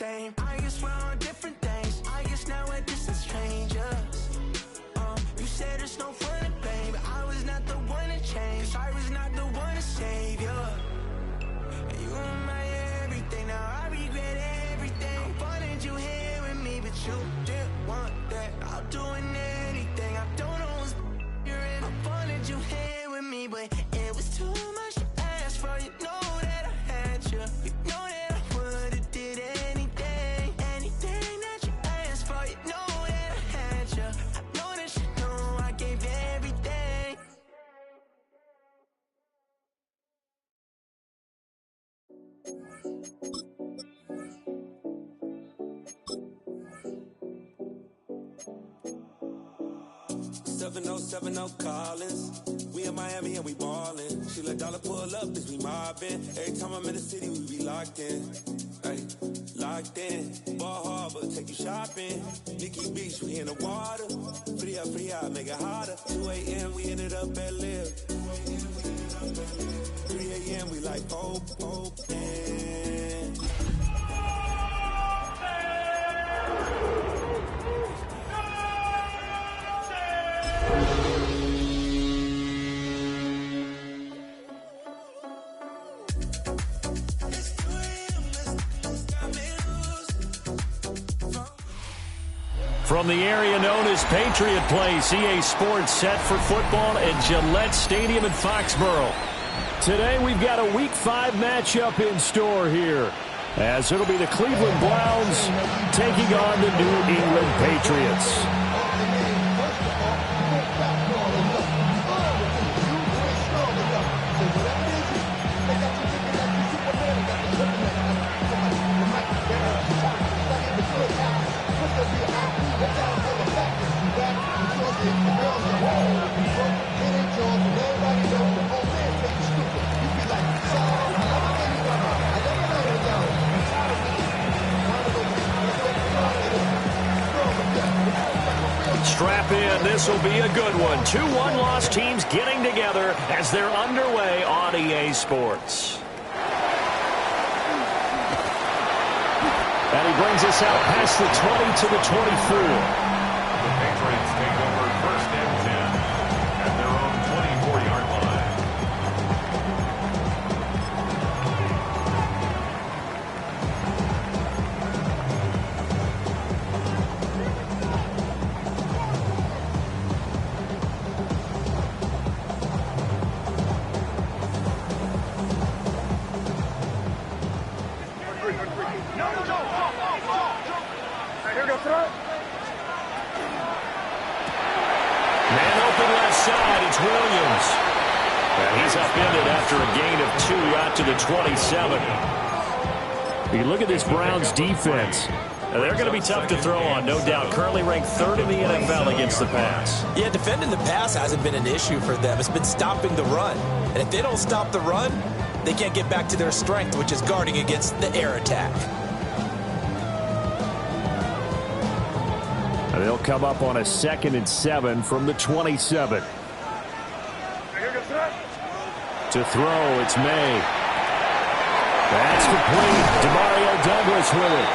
same. I guess we're on different things. I guess now we're distant strangers. You said it's no fun to blame, but I was not the one to change. 'Cause I was not the one to save you. And you were my everything. Now I regret everything. I wanted you here with me, but you didn't want that. I'll do anything. I don't know what's you're in. I wanted you here with me, but it was too much to ask for. You know that I had you. You know that I would've did anything, anything that you asked for. You know that I had you. I know that you know I gave everything. Oh Collins. We in Miami and we ballin'. She let dollar pull up as we mobbin'. Every time I'm in the city, we be locked in. Ay, locked in. Ball Harbor, take you shopping. Nikki Beach, we in the water. Free out, make it hotter. 2 a.m. we ended up at Live. 3 a.m. we like open. From the area known as Patriot Place, EA Sports set for football at Gillette Stadium in Foxborough. Today we've got a Week 5 matchup in store here, as it'll be the Cleveland Browns taking on the New England Patriots. Strap in, this will be a good one. 2 one-loss teams getting together as they're underway on EA Sports. And he brings us out past the 20 to the 24. The Patriots take over 1st and 10 at their own 24-yard line. Man open left side, it's Williams. And he's upended after a gain of 2 out to the 27. You look at this Browns defense. They're going to be tough to throw on, no doubt. Currently ranked 3rd in the NFL against the pass. Yeah, defending the pass hasn't been an issue for them. It's been stopping the run. And if they don't stop the run, they can't get back to their strength, which is guarding against the air attack. And they'll come up on a 2nd and 7 from the 27. To throw, it's May. That's complete. Demario Douglas with it.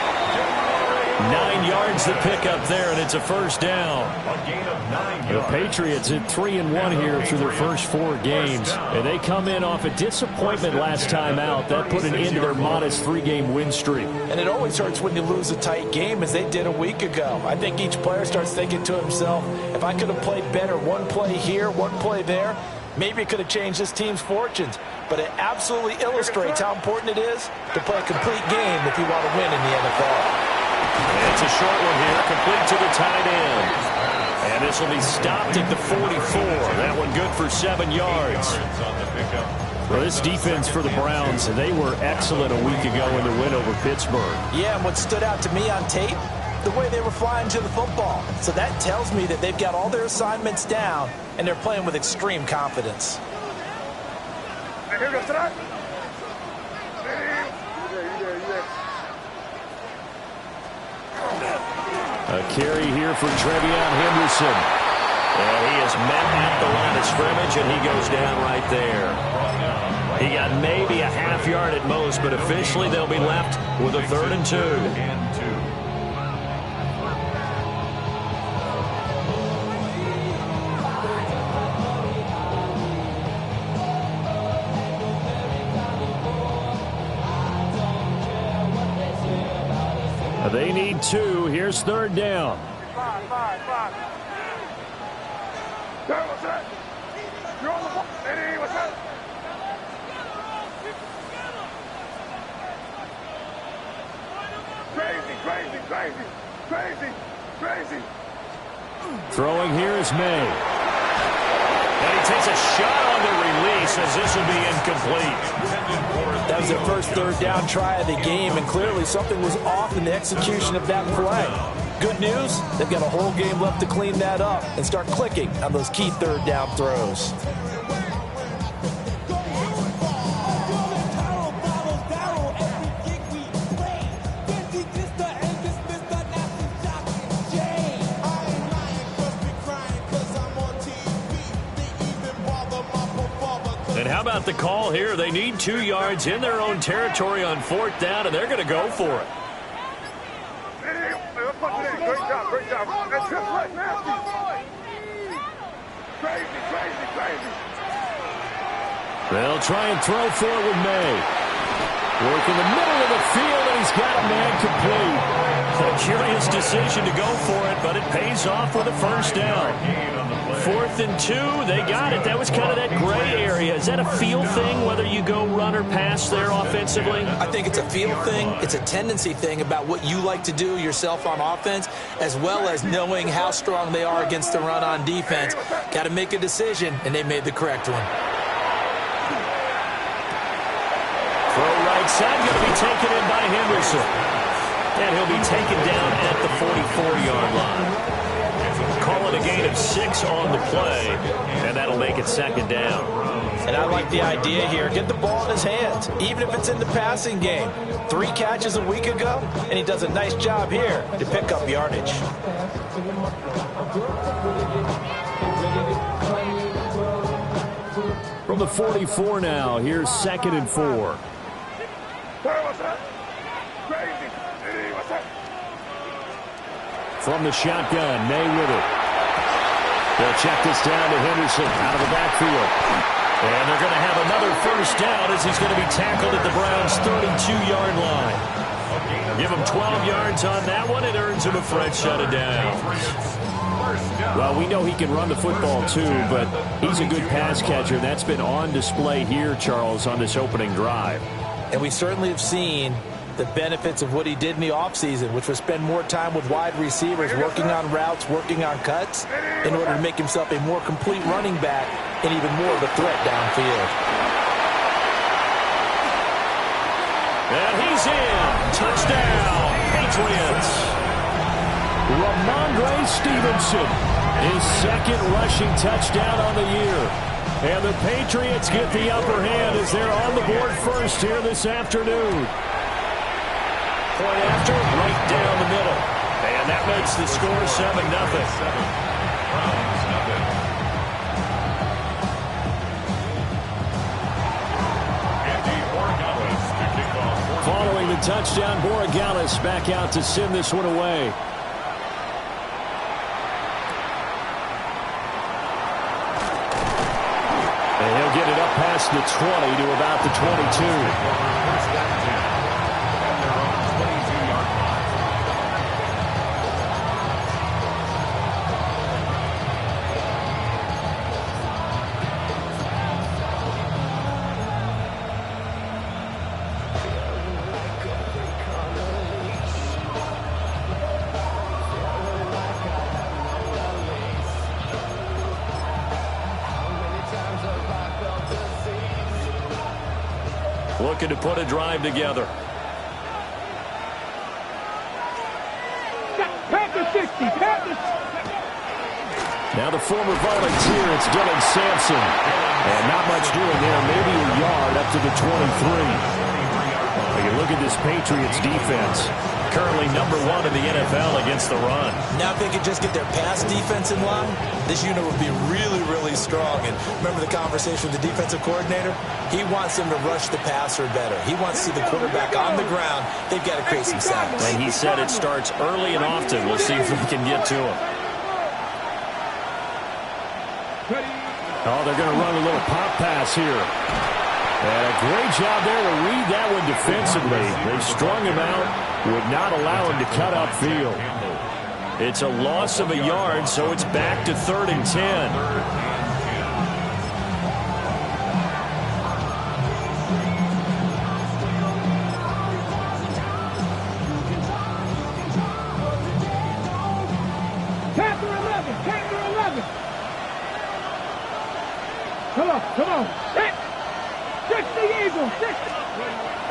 9 yards to pick up there, and it's a 1st down. A gain of 9 yards. The Patriots at 3-1 here through their first 4 games. And they come in off a disappointment last time out. That put an end to their modest 3-game win streak. And it always hurts when you lose a tight game, as they did a week ago. I think each player starts thinking to himself, if I could have played better one play here, one play there, maybe it could have changed this team's fortunes. But it absolutely illustrates how important it is to play a complete game if you want to win in the NFL. And it's a short one here, complete to the tight end. And this will be stopped at the 44. That one good for 7 yards. Well, this defense for the Browns, they were excellent a week ago in their win over Pittsburgh. Yeah, and what stood out to me on tape, the way they were flying to the football. So that tells me that they've got all their assignments down, and they're playing with extreme confidence. A carry here for Trevion Henderson. And he is met at the line of scrimmage, and he goes down right there. He got maybe a half yard at most, but officially they'll be left with a 3rd and 2. They need 2. Here's 3rd down. Five. What's that? You're on the ball. Hey, what's that? Crazy. Throwing here is May. And he takes a shot on the release as this will be incomplete. That was their first 3rd down try of the game, and clearly something was off in the execution of that play. Good news, they've got a whole game left to clean that up and start clicking on those key 3rd down throws. And how about the call here? They need 2 yards in their own territory on 4th down, and they're going to go for it. Great job. That's just right, nasty. Crazy. They'll try and throw for it with May. Work in the middle of the field, and he's got a man complete. A curious decision to go for it, but it pays off with a 1st down. 4th and 2, they got it. That was kind of that gray area. Is that a feel thing, whether you go run or pass there offensively? I think it's a feel thing. It's a tendency thing about what you like to do yourself on offense, as well as knowing how strong they are against the run on defense. Got to make a decision, and they made the correct one. Throw right side, going to be taken in by Henderson. And he'll be taken down at the 44-yard line. Call it a gain of 6 on the play, and that'll make it 2nd down. And I like the idea here. Get the ball in his hands, even if it's in the passing game. 3 catches a week ago, and he does a nice job here to pick up yardage. From the 44 now, here's 2nd and 4. From the shotgun, May with it. They'll check this down to Henderson out of the backfield. And they're going to have another 1st down as he's going to be tackled at the Browns' 32-yard line. Give him 12 yards on that one. It earns him a fresh shut of downs. Well, we know he can run the football too, but he's a good pass catcher. That's been on display here, Charles, on this opening drive. And we certainly have seen the benefits of what he did in the offseason, which was spend more time with wide receivers, working on routes, working on cuts, in order to make himself a more complete running back and even more of a threat downfield. And he's in. Touchdown, Patriots. Ramondre Stevenson, his 2nd rushing touchdown on the year. And the Patriots get the upper hand as they're on the board first here this afternoon. Point after, right down the middle. And that makes the score 7-0. Following the touchdown, Borregales back out to send this one away. And he'll get it up past the 20 to about the 22. Looking to put a drive together. Now the former volunteer, it's Dylan Sampson. And not much doing there, maybe a yard up to the 23. When you look at this Patriots defense, currently #1 in the NFL against the run. Now if they could just get their pass defense in line, this unit would be really, really strong. And remember the conversation with the defensive coordinator? He wants them to rush the passer better. He wants to see the quarterback on the ground. They've got to create some sacks. And he said it starts early and often. We'll see if we can get to him. Oh, they're going to run a little pop pass here. And a great job there to read that one defensively. They strung him out, would not allow him to cut upfield. It's a loss of a yard, so it's back to 3rd and 10. Come on. Six the Eagles.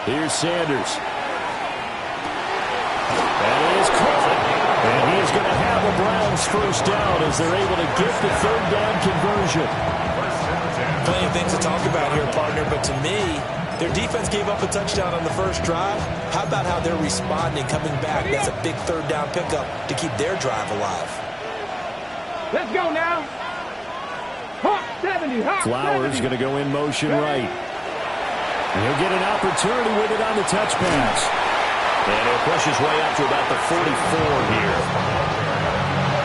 Here's Sanders. That is caught. And he is going to have the Browns first down as they're able to get the 3rd down conversion. Plenty of things to talk about here, partner, but to me, their defense gave up a touchdown on the first drive. How about how they're responding, coming back? That's a big 3rd down pickup to keep their drive alive. Let's go now. Hawk 70. Flowers going to go in motion right. And he'll get an opportunity with it on the touch pass. And he'll push his way up to about the 44 here.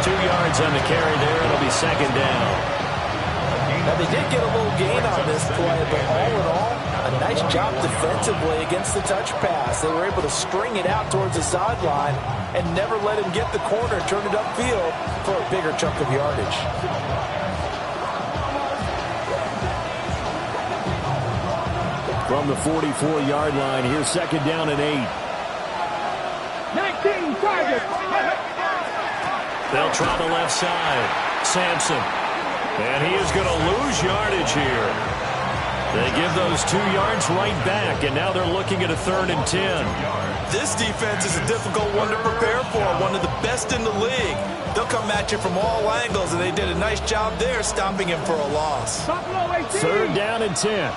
2 yards on the carry there. It'll be 2nd down. Now, they did get a little gain on this play, but all in all, a nice job defensively against the touch pass. They were able to string it out towards the sideline and never let him get the corner, turn it upfield for a bigger chunk of yardage. From the 44-yard line, here's 2nd down and 8. 19 targets. They'll try the left side. Sampson. And he is going to lose yardage here. They give those 2 yards right back, and now they're looking at a 3rd and 10. This defense is a difficult one to prepare for, one of the best in the league. They'll come at you from all angles, and they did a nice job there stopping him for a loss. 3rd down and 10.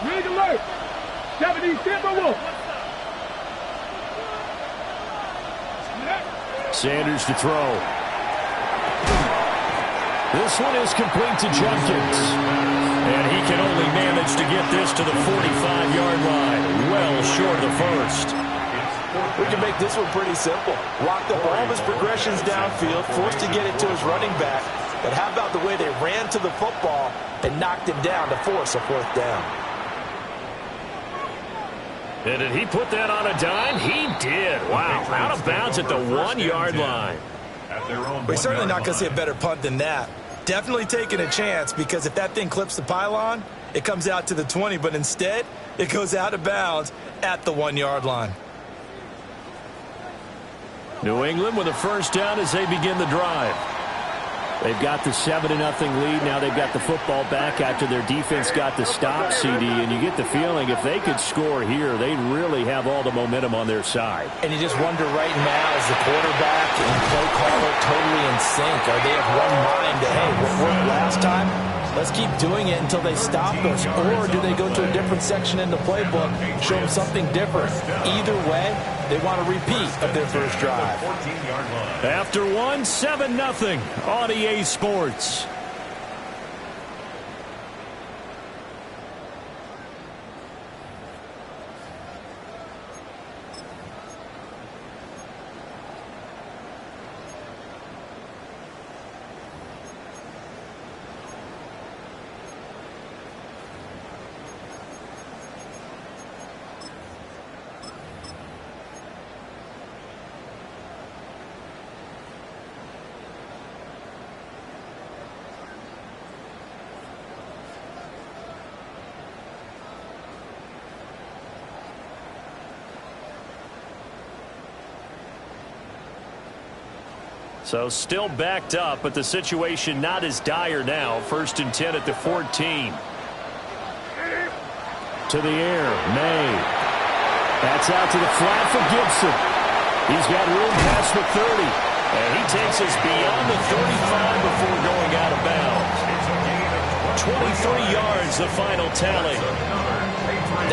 Rig alert. 70 Timberwolves. Sanders to throw. This one is complete to Jenkins. And he can only manage to get this to the 45-yard line. Well short of the first. We can make this one pretty simple. Locked up all of his progressions downfield, forced to get it to his running back. But how about the way they ran to the football and knocked him down to force a 4th down? And did he put that on a dime? He did. Wow. Out of bounds at the 1-yard line. We're certainly not going to see a better punt than that. Definitely taking a chance, because if that thing clips the pylon, it comes out to the 20. But instead, it goes out of bounds at the 1-yard line. New England with a first down as they begin the drive. They've got the 7-0 lead. Now they've got the football back after their defense got the stop, CD. And you get the feeling if they could score here, they'd really have all the momentum on their side. And you just wonder right now, is the quarterback and play caller totally in sync? Are they of one mind to, hey, what worked last time? Let's keep doing it until they stop us. Or do they go to a different section in the playbook, show them something different? Either way, they want a repeat of their first drive. After 7-0 on EA Sports. So still backed up, but the situation not as dire now. 1st and 10 at the 14. To the air, May. That's out to the flat for Gibson. He's got room past the 30. And he takes us beyond the 35 before going out of bounds. 23 yards, the final tally.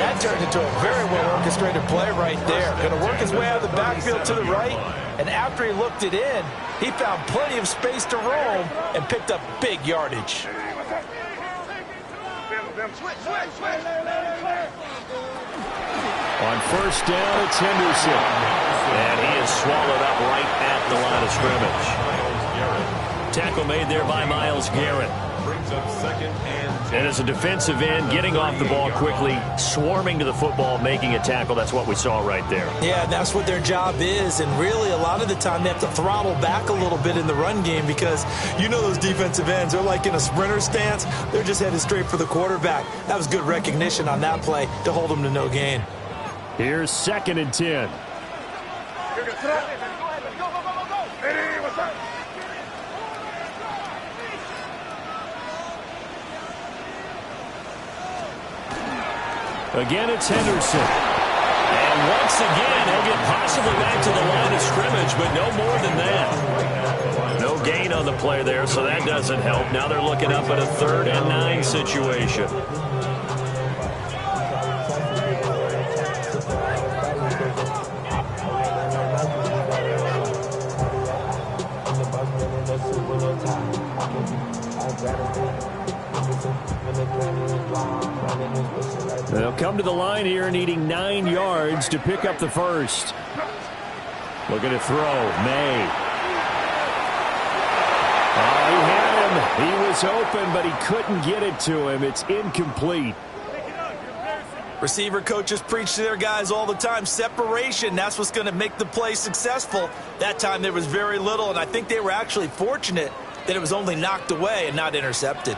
That turned into a very well-orchestrated play right there. Going to work his way out of the backfield to the right, and after he looked it in, he found plenty of space to roam and picked up big yardage. On first down, it's Henderson. And he is swallowed up right at the line of scrimmage. Tackle made there by Myles Garrett. Brings up second and as a defensive end, getting off the ball quickly, swarming to the football, making a tackle. That's what we saw right there. Yeah, and that's what their job is. And really, a lot of the time, they have to throttle back a little bit in the run game because you know those defensive ends, they're like in a sprinter stance. They're just headed straight for the quarterback. That was good recognition on that play to hold them to no gain. Here's second and 10. Again, it's Henderson. And once again, he'll get possibly back to the line of scrimmage, but no more than that. No gain on the play there, so that doesn't help. Now they're looking up at a 3rd and 9 situation. They'll come to the line here needing 9 yards to pick up the first. Looking to throw. May. Oh, he had him. He was open, but he couldn't get it to him. It's incomplete. Receiver coaches preach to their guys all the time. Separation, that's what's going to make the play successful. That time there was very little, and I think they were actually fortunate that it was only knocked away and not intercepted.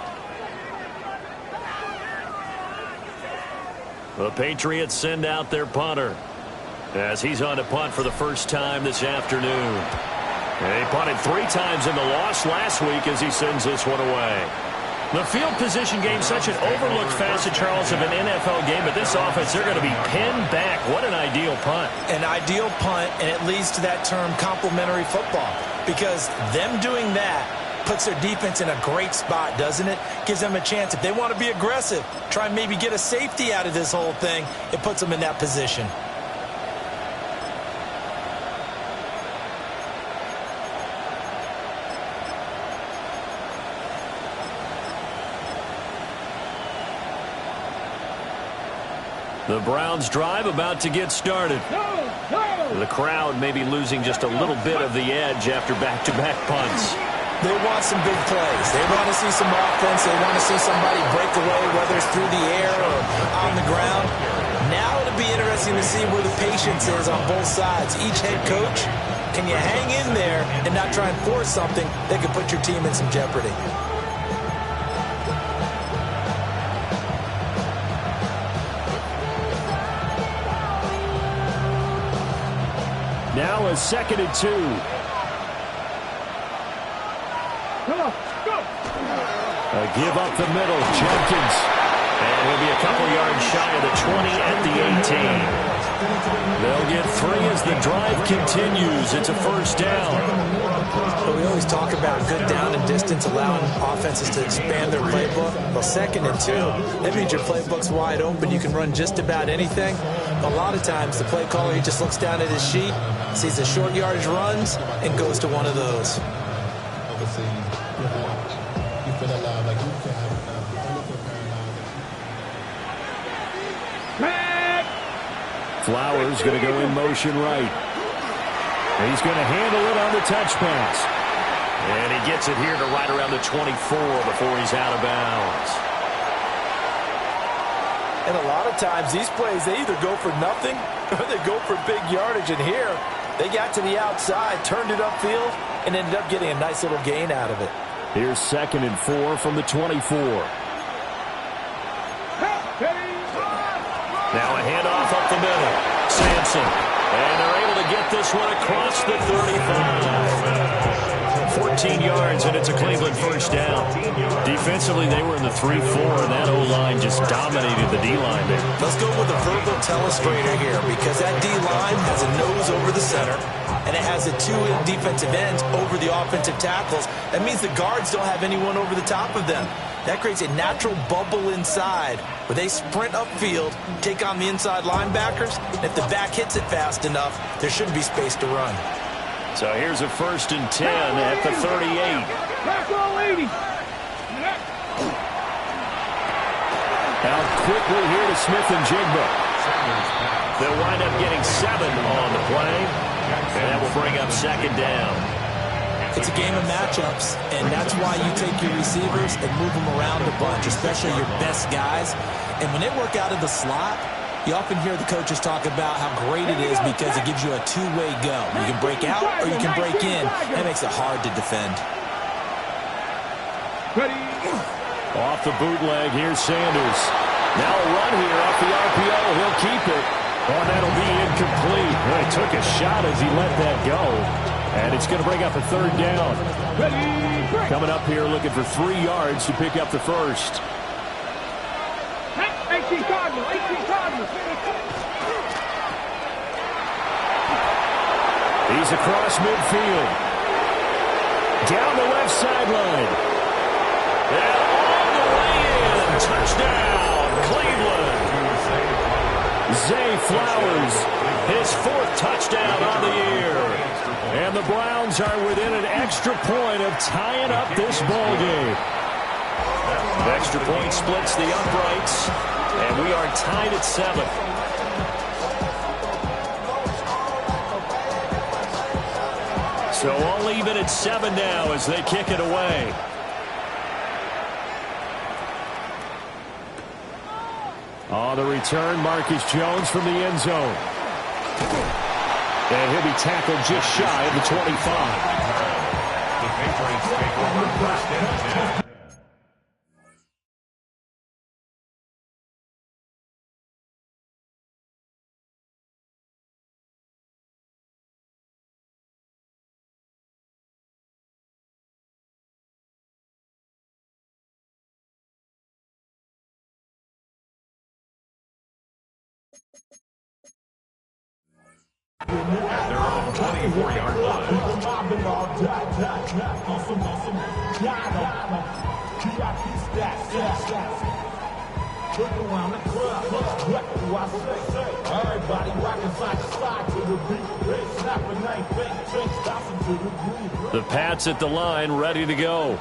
The Patriots send out their punter as he's on to punt for the first time this afternoon. And he punted 3 times in the loss last week as he sends this one away. The field position game, such an overlooked facet, Charles, of an NFL game, but this offense, they're going to be pinned back. What an ideal punt. An ideal punt, and it leads to that term complementary football, because them doing that puts their defense in a great spot, doesn't it? Gives them a chance. If they want to be aggressive, try and maybe get a safety out of this whole thing, it puts them in that position. The Browns drive about to get started. The crowd may be losing just a little bit of the edge after back-to-back punts. They want some big plays. They want to see some offense. They want to see somebody break away, whether it's through the air or on the ground. Now it'll be interesting to see where the patience is on both sides. Each head coach, can you hang in there and not try and force something that could put your team in some jeopardy? Now a 2nd and 2. A give up the middle, Jenkins. And he'll be a couple yards shy of the 20 at the 18. They'll get 3 as the drive continues. It's a first down. But we always talk about good down and distance, allowing offenses to expand their playbook. Well, 2nd and 2, that means your playbook's wide open. You can run just about anything. A lot of times, the play caller, he just looks down at his sheet, sees the short yardage runs, and goes to one of those. Flowers going to go in motion right. He's going to handle it on the touch pass. And he gets it here to right around the 24 before he's out of bounds. And a lot of times, these plays, they either go for nothing or they go for big yardage. And here, they got to the outside, turned it upfield, and ended up getting a nice little gain out of it. Here's 2nd and 4 from the 24. Now a handoff up the middle. Sampson. And they're able to get this one across the 35. 14 yards, and it's a Cleveland first down. Defensively, they were in the 3-4, and that O-line just dominated the D-line there. Let's go with a verbal telestrator here, because that D-line has a nose over the center, and it has the two defensive ends over the offensive tackles. That means the guards don't have anyone over the top of them. That creates a natural bubble inside where they sprint upfield, take on the inside linebackers. And if the back hits it fast enough, there shouldn't be space to run. So here's a 1st and 10 at the 38. Now quickly here to Smith and Jigba. They'll wind up getting 7 on the play, and that will bring up 2nd down. It's a game of matchups, and that's why you take your receivers and move them around a bunch, especially your best guys. And when they work out of the slot, you often hear the coaches talk about how great it is because it gives you a two-way go. You can break out or you can break in. That makes it hard to defend. Off the bootleg, here's Sanders. Now a run here off the RPO. He'll keep it. Oh, that'll be incomplete. He took a shot as he let that go. And it's going to bring up a 3rd down. Coming up here looking for 3 yards to pick up the first. 18 Cardinals, 18 Cardinals. He's across midfield. Down the left sideline. And all the way in. Touchdown, Cleveland. Zay Flowers, his 4th touchdown on the year. And the Browns are within an extra point of tying up this ball game. The extra point splits the uprights, and we are tied at 7. So all even at 7 now as they kick it away. On the return, Marcus Jones from the end zone. And he'll be tackled just shy of the 25. The Patriots take over 1st and 10. At their own 24-yard line. The Pats at the line, ready to go.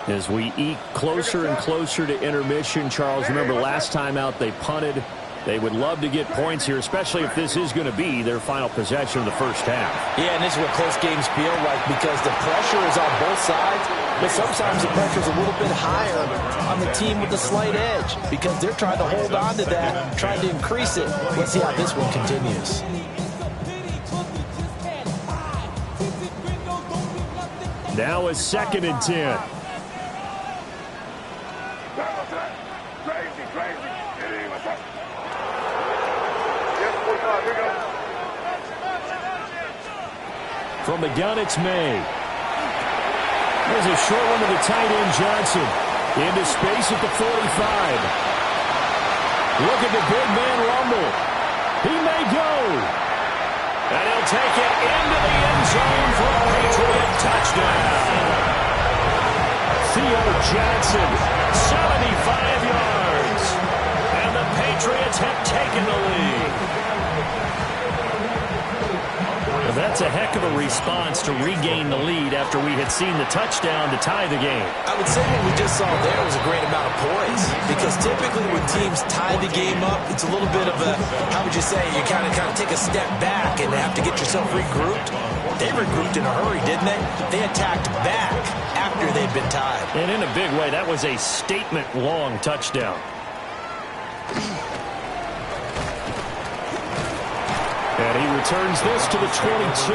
As we eke closer and closer to intermission, Charles, remember last time out they punted. They would love to get points here, especially if this is going to be their final possession of the first half. Yeah, and this is what close games feel like because the pressure is on both sides, but sometimes the pressure is a little bit higher on the team with the slight edge because they're trying to hold on to that, trying to increase it. Let's see how this one continues. Now a 2nd and 10. From the gun, it's May. There's a short one to the tight end, Johnson. Into space at the 45. Look at the big man rumble. He may go. And he'll take it into the end zone for a Patriot touchdown. Theo Johnson, 75 yards. And the Patriots have taken the lead. That's a heck of a response to regain the lead after we had seen the touchdown to tie the game. I would say what we just saw there was a great amount of poise because typically when teams tie the game up, it's a little bit of a, how would you say, you kind of take a step back and have to get yourself regrouped. They regrouped in a hurry, didn't they? They attacked back after they'd been tied. And in a big way, that was a statement-long touchdown. And he returns this to the 22.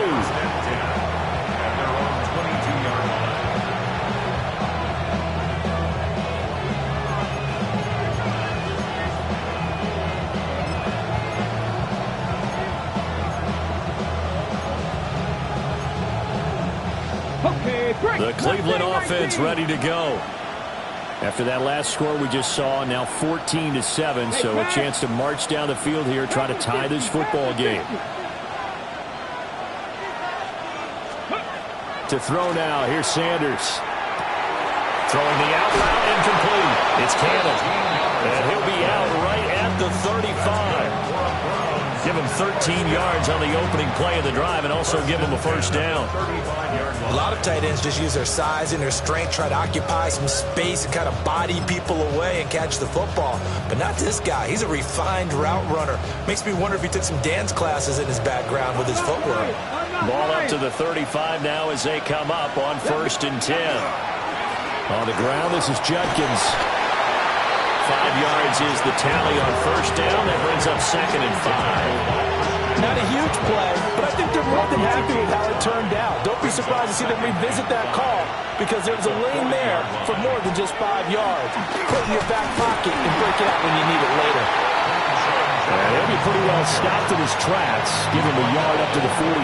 At their own 22-yard line. Okay. The Cleveland offense ready to go. After that last score we just saw, now 14-7, so a chance to march down the field here, try to tie this football game. To throw now, here's Sanders. Throwing the out route, incomplete. It's Cannon. And he'll be out right at the 35. Give him 13 yards on the opening play of the drive and also give him a first down. A lot of tight ends just use their size and their strength, try to occupy some space and kind of body people away and catch the football. But not this guy. He's a refined route runner. Makes me wonder if he took some dance classes in his background with his footwork. Ball up to the 35 now as they come up on 1st and 10. On the ground, this is Judkins. 5 yards is the tally on 1st down. That brings up 2nd and 5. Not a huge play, but I think they're more than happy with how it turned out. Don't be surprised to see them revisit that call because there's a lane there for more than just 5 yards. Put it in your back pocket and break it out when you need it later. He'll be pretty well stopped in his tracks. Give him a yard up to the 42.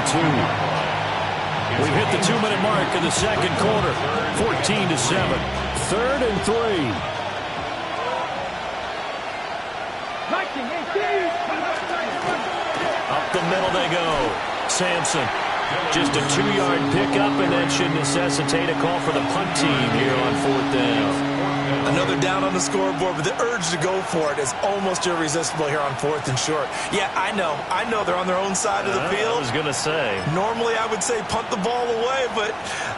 We've hit the 2-minute mark in the second quarter. 14-7. 3rd and 3. Up the middle they go. Sampson. Just a 2-yard pickup, and that should necessitate a call for the punt team here on 4th down. Another down on the scoreboard, but the urge to go for it is almost irresistible here on 4th and short. Yeah, I know they're on their own side of the field. I was going to say. Normally I would say punt the ball away, but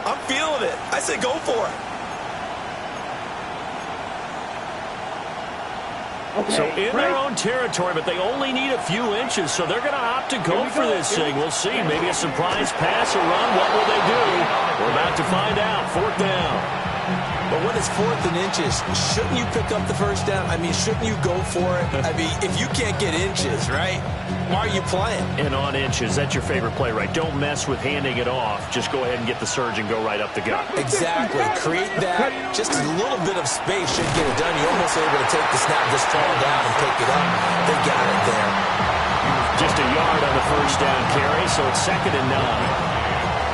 I'm feeling it. I say go for it. So in their own territory, but they only need a few inches, so they're going to opt to go for this thing. We'll see. Maybe a surprise pass or run. What will they do? We're about to find out. 4th down. But when it's 4th and inches, shouldn't you pick up the first down? I mean, shouldn't you go for it? I mean, if you can't get inches, right, why are you playing? And on inches, that's your favorite play, right? Don't mess with handing it off. Just go ahead and get the surge and go right up the gut. Exactly. Create that. Just a little bit of space should get it done. You're almost able to take the snap, just fall down and pick it up. They got it there. Just a yard on the first down carry, so it's 2nd and 9.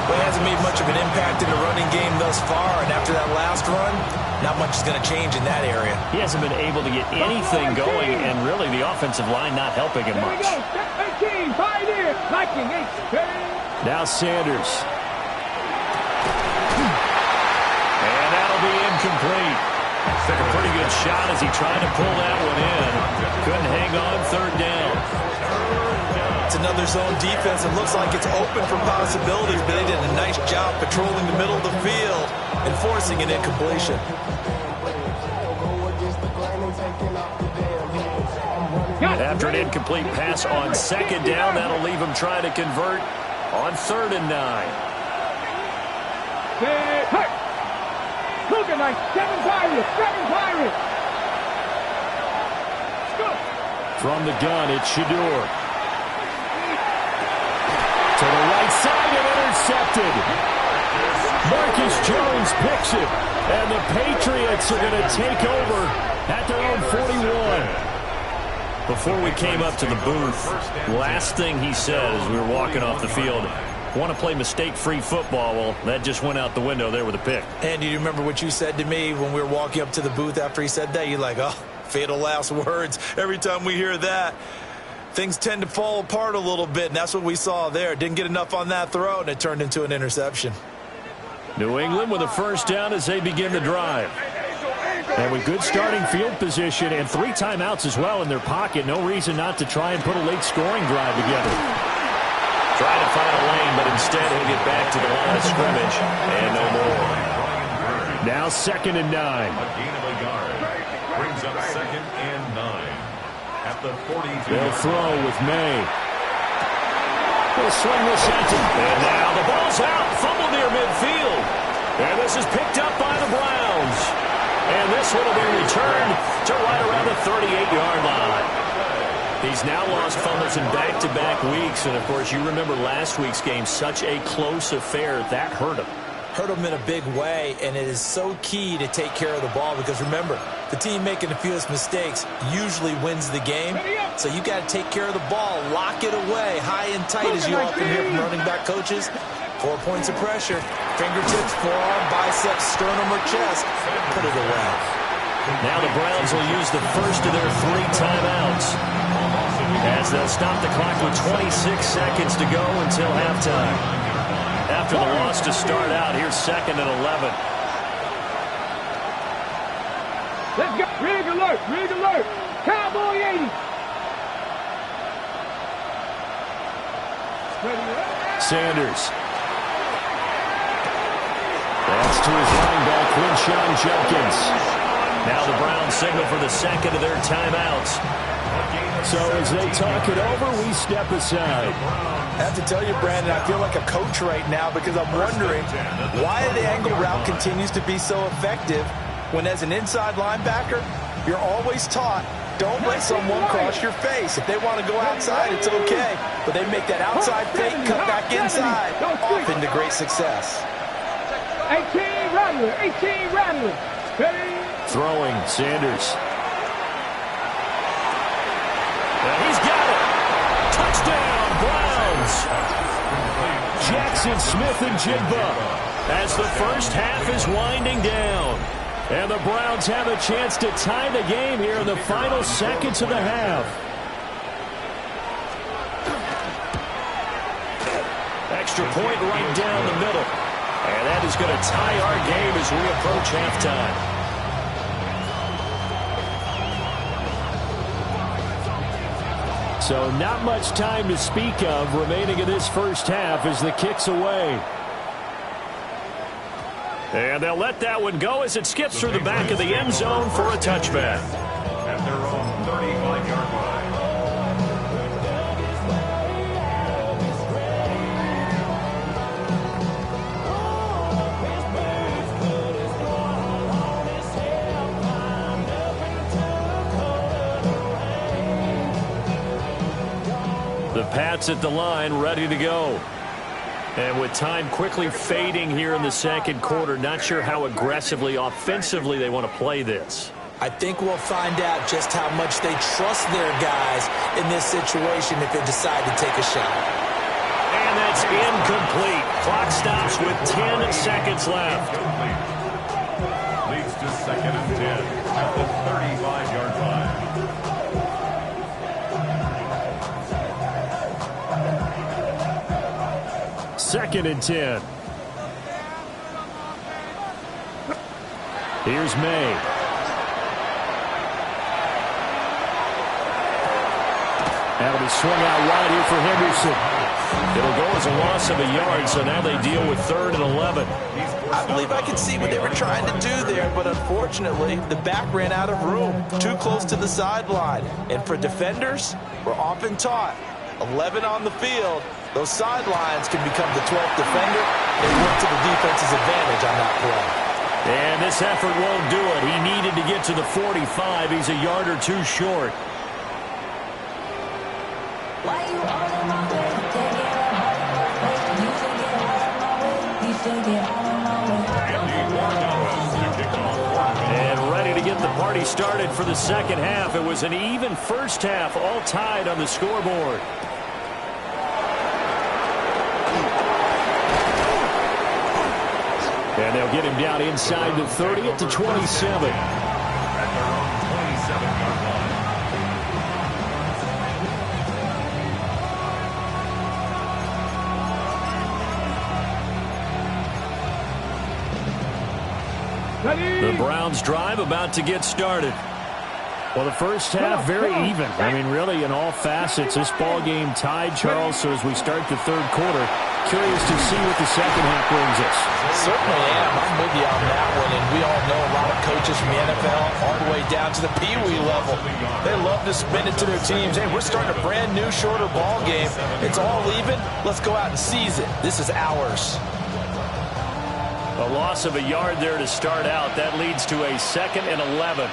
Well, he hasn't made much of an impact in the running game thus far, and after that last run, not much is going to change in that area. He hasn't been able to get anything going, and really the offensive line not helping him much. Now Sanders. And that'll be incomplete. Took a pretty good shot as he tried to pull that one in. Couldn't hang on 3rd down. It's another zone defense. It looks like it's open for possibilities, but they did a nice job patrolling the middle of the field and forcing an incompletion. After an incomplete pass on 2nd down, that'll leave him trying to convert on 3rd and 9. From the gun, it's Shador. To the right side and intercepted. Marcus Jones picks it. And the Patriots are going to take over at their own 41. Before we came up to the booth, last thing he said as we were walking off the field, want to play mistake-free football. Well, that just went out the window there with a pick. And do you remember what you said to me when we were walking up to the booth after he said that? You're like, oh, fatal last words. Every time we hear that, things tend to fall apart a little bit, and that's what we saw there. Didn't get enough on that throw, and it turned into an interception. New England with a first down as they begin the drive. And with good starting field position and 3 timeouts as well in their pocket, no reason not to try and put a late scoring drive together. Trying to find a lane, but instead he'll get back to the line of scrimmage and no more. Now 2nd and 9. A gain of a yard. Brings up 2nd and 9. At the 42. They'll throw with May. They'll swing this into. And now the ball's out. Fumble near midfield. And this is picked up by the Browns. And this one will be returned to right around the 38-yard line. He's now lost fumbles in back-to-back weeks. And, of course, you remember last week's game, such a close affair. That hurt him. Hurt him in a big way, and it is so key to take care of the ball because, remember, the team making the fewest mistakes usually wins the game. So you got to take care of the ball, lock it away, high and tight, as you often hear from running back coaches. 4 points of pressure, fingertips, forearm, biceps, sternum, or chest. Put it away. Now the Browns will use the first of their 3 timeouts, as they'll stop the clock with 26 seconds to go until halftime. After the loss to start out, here's 2nd and 11. Let's go. Rig alert. Rig alert. Cowboy 80. Sanders. That's to his running back, Quinshon Judkins. Now the Browns signal for the 2nd of their timeouts. So as they talk it over, we step aside. I have to tell you, Brandon, I feel like a coach right now because I'm wondering why the angle route continues to be so effective when, as an inside linebacker, you're always taught, don't let someone cross your face. If they want to go outside, it's okay. But they make that outside fake, cut back inside, often to great success. 18 Rattler. 18 Rattler. Throwing, Sanders. And he's got it. Touchdown, Browns. Jackson Smith-Njigba as the first half is winding down. And the Browns have a chance to tie the game here in the final seconds of the half. Extra point right down the middle. And that is going to tie our game as we approach halftime. So not much time to speak of remaining in this first half as the kick's away. And they'll let that one go as it skips through the back of the end zone for a touchback. At their own 35-yard line. The Pats at the line, ready to go. And with time quickly fading here in the second quarter, not sure how aggressively, offensively they want to play this. I think we'll find out just how much they trust their guys in this situation if they decide to take a shot. And that's incomplete. Clock stops with 10 seconds left. Leads to 2nd and 10 at the 35-yard line. Second and 10. Here's May. That'll be swung out wide here for Henderson. It'll go as a loss of a yard, so now they deal with 3rd and 11. I believe I can see what they were trying to do there, but unfortunately, the back ran out of room, too close to the sideline. And for defenders, we're often taught, 11 on the field, those sidelines can become the 12th defender. They work to the defense's advantage on that play. And this effort won't do it. He needed to get to the 45. He's a yard or two short. And ready to get the party started for the second half. It was an even first half, all tied on the scoreboard. And they'll get him down inside the 30 at the 27. At their own 27-yard line. The Browns drive about to get started. Well, the first half very even. I mean, really, in all facets, this ball game tied, Charles. So as we start the third quarter, curious to see what the second half brings us. Certainly am. I'm with you on that one. And we all know a lot of coaches from the NFL all the way down to the Pee-wee level. They love to spin it to their teams. Hey, we're starting a brand new, shorter ball game. It's all even. Let's go out and seize it. This is ours. A loss of a yard there to start out. That leads to a 2nd and 11.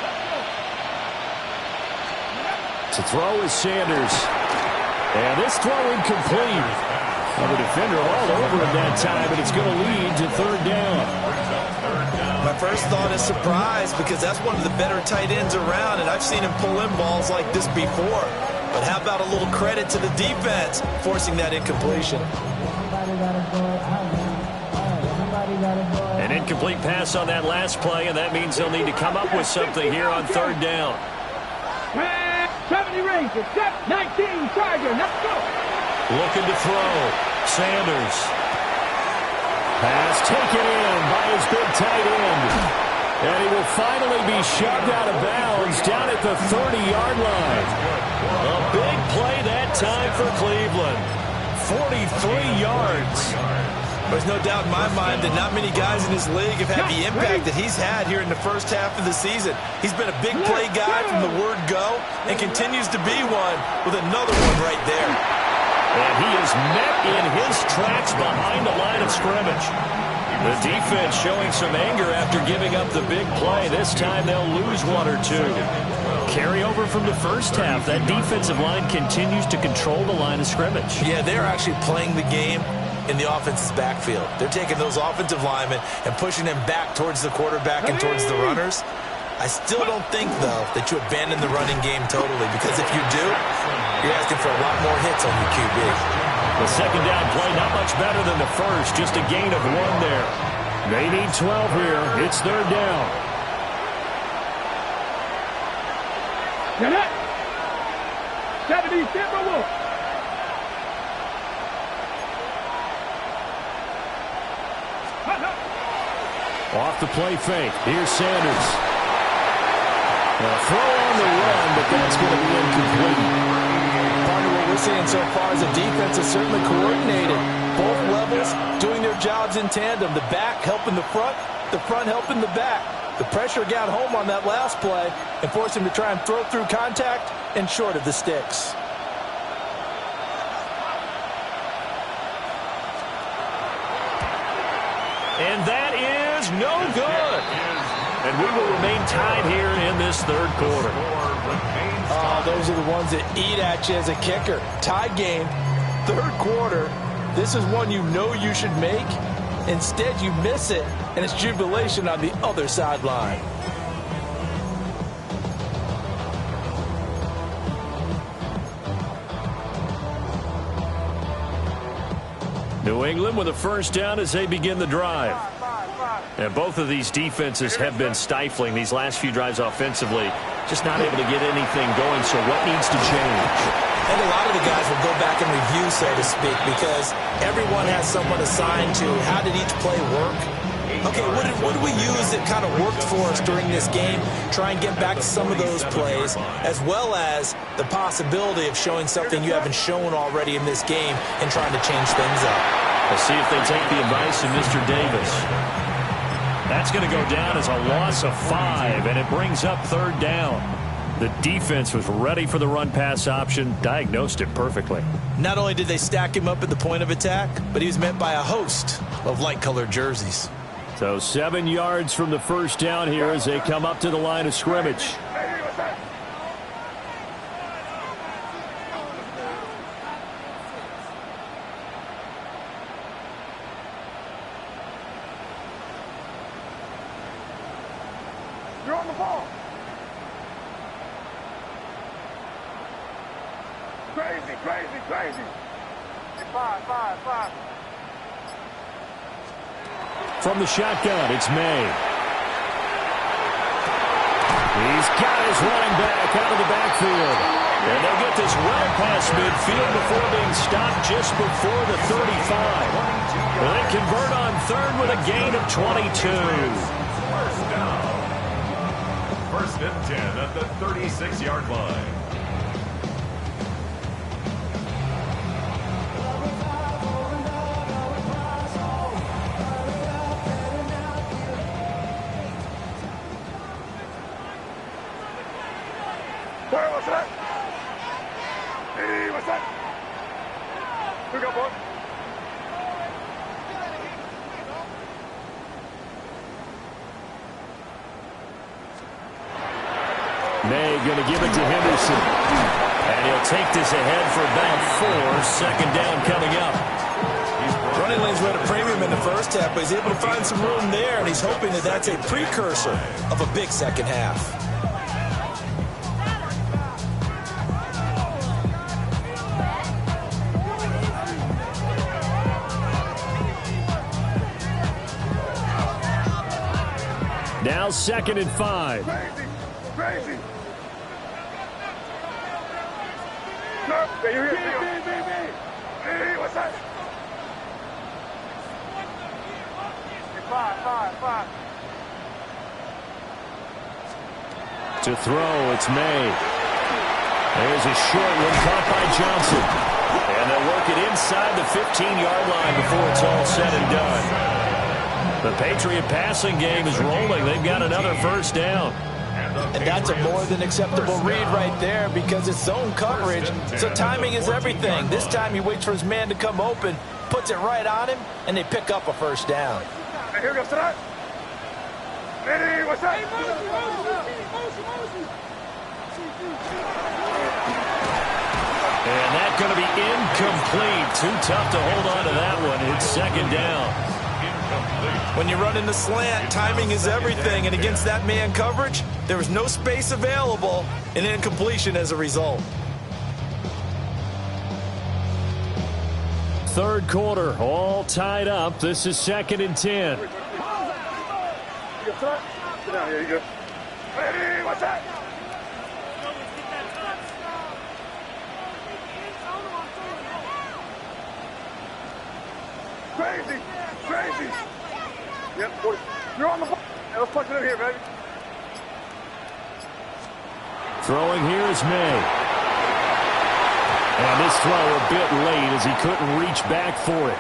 To throw is Sanders. And this throw incomplete. Well, the defender all over him that time, and it's going to lead to 3rd down. My first thought is surprise because that's one of the better tight ends around, and I've seen him pull in balls like this before. But how about a little credit to the defense forcing that incompletion? An incomplete pass on that last play, and that means they'll need to come up with something here on third down. 70 Rangers, 19 Chargers, let's go. Looking to throw. Sanders. Pass taken in by his big tight end. And he will finally be shoved out of bounds down at the 30-yard line. A big play that time for Cleveland. 43 yards. There's no doubt in my mind that not many guys in this league have had the impact that he's had here in the first half of the season. He's been a big play guy from the word go and continues to be one with another one right there. And he is met in his tracks behind the line of scrimmage. The defense showing some anger after giving up the big play. This time they'll lose one or two. Carry over from the first half. That defensive line continues to control the line of scrimmage. Yeah, they're actually playing the game in the offense's backfield. They're taking those offensive linemen and pushing them back towards the quarterback and towards the runners. I still don't think, though, that you abandon the running game totally, because if you do, you're asking for a lot more hits on your QB. The second down play not much better than the first, just a gain of 1 there. They need 12 here. It's third down. Get it. 70 Timberwolves. Off the play fake. Here's Sanders. A throw on the run, but that's going to be incomplete. Part of what we're seeing so far is the defense is certainly coordinated. Both levels doing their jobs in tandem. The back helping the front helping the back. The pressure got home on that last play and forced him to try and throw through contact and short of the sticks. And that is no good. And we will remain tied here in this third quarter. Those are the ones that eat at you as a kicker. Tie game, third quarter. This is one you know you should make. Instead, you miss it, and it's jubilation on the other sideline. New England with a first down as they begin the drive. And both of these defenses have been stifling these last few drives offensively. Just not able to get anything going, so what needs to change? And a lot of the guys will go back and review, so to speak, because everyone has someone assigned to how did each play work. Okay, what did we use that kind of worked for us during this game? Try and get back to some of those plays, as well as the possibility of showing something you haven't shown already in this game and trying to change things up. We'll see if they take the advice of Mr. Davis. That's going to go down as a loss of 5, and it brings up third down. The defense was ready for the run-pass option, diagnosed it perfectly. Not only did they stack him up at the point of attack, but he was met by a host of light-colored jerseys. So 7 yards from the first down here as they come up to the line of scrimmage. You're on the ball. Crazy, crazy, crazy. 5. From the shotgun, it's May. He's got his running back out of the backfield. And they'll get this well past midfield before being stopped just before the 35. And they convert on third with a gain of 22. First down. First and 10 at the 36-yard line. What's that? Hey, what's that? Who got one? May going to give it to Henderson. And he'll take this ahead for about 4. Second down coming up. Running lanes were at a premium in the first half, but he's able to find some room there, and he's hoping that that's a precursor of a big second half. now 2nd and 5. Crazy. You're here. Hey, what's that? 5. To throw, it's May. There's a short one caught by Johnson. And they'll work it inside the 15-yard line before it's all said and done. The Patriot passing game is rolling. They've got another first down. And that's a more than acceptable read right there because it's zone coverage, so timing is everything. This time he waits for his man to come open, puts it right on him, and they pick up a first down. Hey, here goes tonight. Hey, what's that? And that's going to be incomplete. Too tough to hold on to that one. It's 2nd down. When you run in the slant, timing is everything, and against that man coverage, there was no space available, and incompletion as a result. Third quarter, all tied up. This is 2nd and 10. Sit down here, you go. Hey, what's that? Crazy. Yep, boy. You're on the ball. Hey, let's punch it in here, baby. Throwing here is May. And this throw a bit late as he couldn't reach back for it.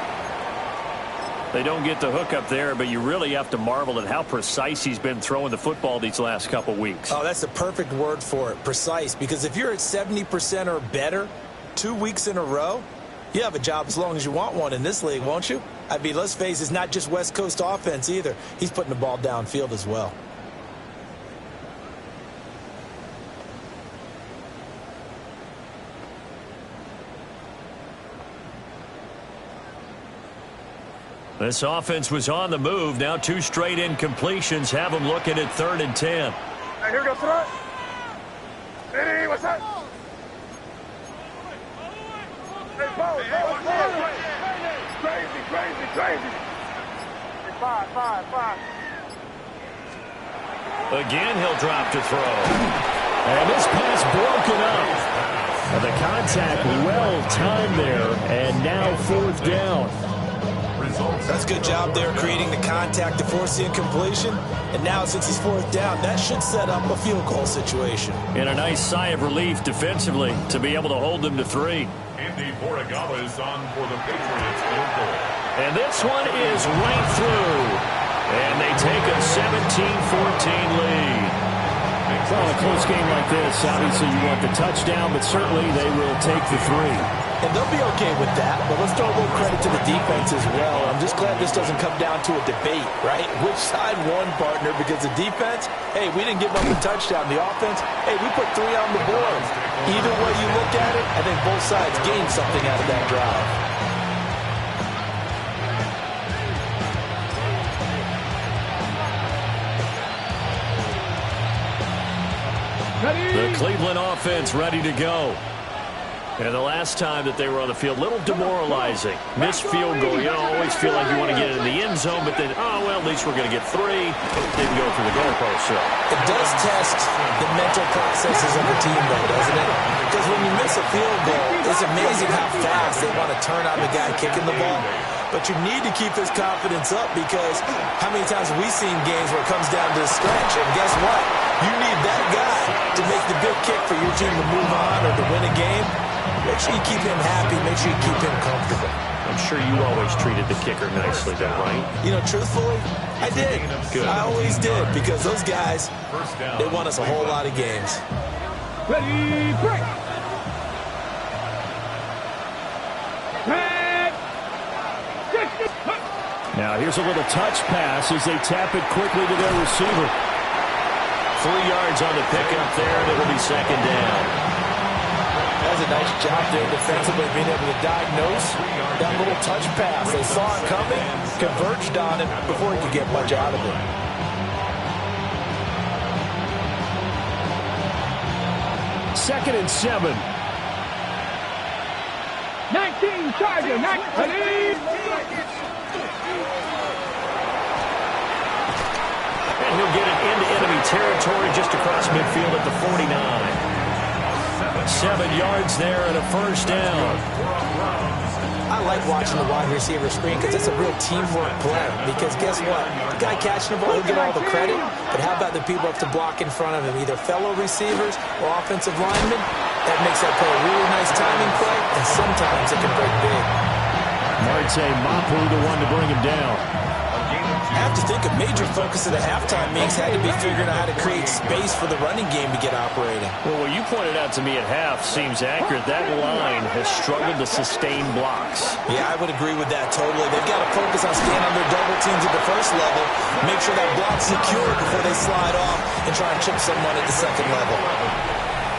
They don't get the hook up there, but you really have to marvel at how precise he's been throwing the football these last couple weeks. Oh, that's the perfect word for it, precise, because if you're at 70% or better 2 weeks in a row, you have a job as long as you want one in this league, won't you? I mean, let's face it, it's not just West Coast offense either. He's putting the ball downfield as well. This offense was on the move. Now 2 straight incompletions have them looking at 3rd and 10. Hey, here goes tonight. Hey, what's that? Hey, ball. Crazy. Hey, 5. Again, he'll drop to throw. And this pass broken up. And the contact well timed there. And now 4th down. That's a good job there creating the contact to force the incompletion. And now since he's 4th down, that should set up a field goal situation. And a nice sigh of relief defensively to be able to hold them to 3. Andy Borregala is on for the Patriots field goal. And this one is right through. And they take a 17-14 lead. Well, a close game like this, obviously you want the touchdown, but certainly they will take the 3. And they'll be okay with that, but let's throw a little credit to the defense as well. I'm just glad this doesn't come down to a debate, right? Which side won, partner? Because the defense, hey, we didn't give up a touchdown. The offense, hey, we put 3 on the board. Either way you look at it, I think both sides gained something out of that drive. The Cleveland offense ready to go. And the last time that they were on the field, a little demoralizing. Missed field goal. You always feel like you want to get it in the end zone, but then, oh, well, at least we're going to get 3. Didn't go through the goalpost. So It does test the mental processes of the team, though, doesn't it? Because when you miss a field goal, it's amazing how fast they want to turn on the guy kicking the ball. But you need to keep his confidence up because how many times have we seen games where it comes down to the stretch? And guess what? You need that guy to make the big kick for your team to move on or to win a game. Make sure you keep him happy. Make sure you keep him comfortable. I'm sure you always treated the kicker nicely, though, right? You know, truthfully, I did. Good. I always did because those guys, they won us a whole lot of games. Ready, break. Now here's a little touch pass as they tap it quickly to their receiver. 3 yards on the pickup there, and it'll be 2nd down. That was a nice job there defensively, being able to diagnose that little touch pass. They saw it coming, converged on it before he could get much out of it. Second and 7. 19 Charger, 19. And he'll get it into enemy territory just across midfield at the 49. 7 yards there and a first down. I like watching the wide receiver screen because it's a real teamwork play. Because guess what? The guy catching the ball, he'll get all the credit. But how about the people up to block in front of him, either fellow receivers or offensive linemen? That makes that play a really nice timing play, and sometimes it can break big. Marte Mapu, the one to bring him down. I have to think a major focus of the halftime meetings had to be figuring out how to create space for the running game to get operating. Well, what you pointed out to me at half seems accurate. That line has struggled to sustain blocks. Yeah, I would agree with that totally. They've got to focus on staying on their double teams at the first level, make sure that block's secure before they slide off and try and chip someone at the second level.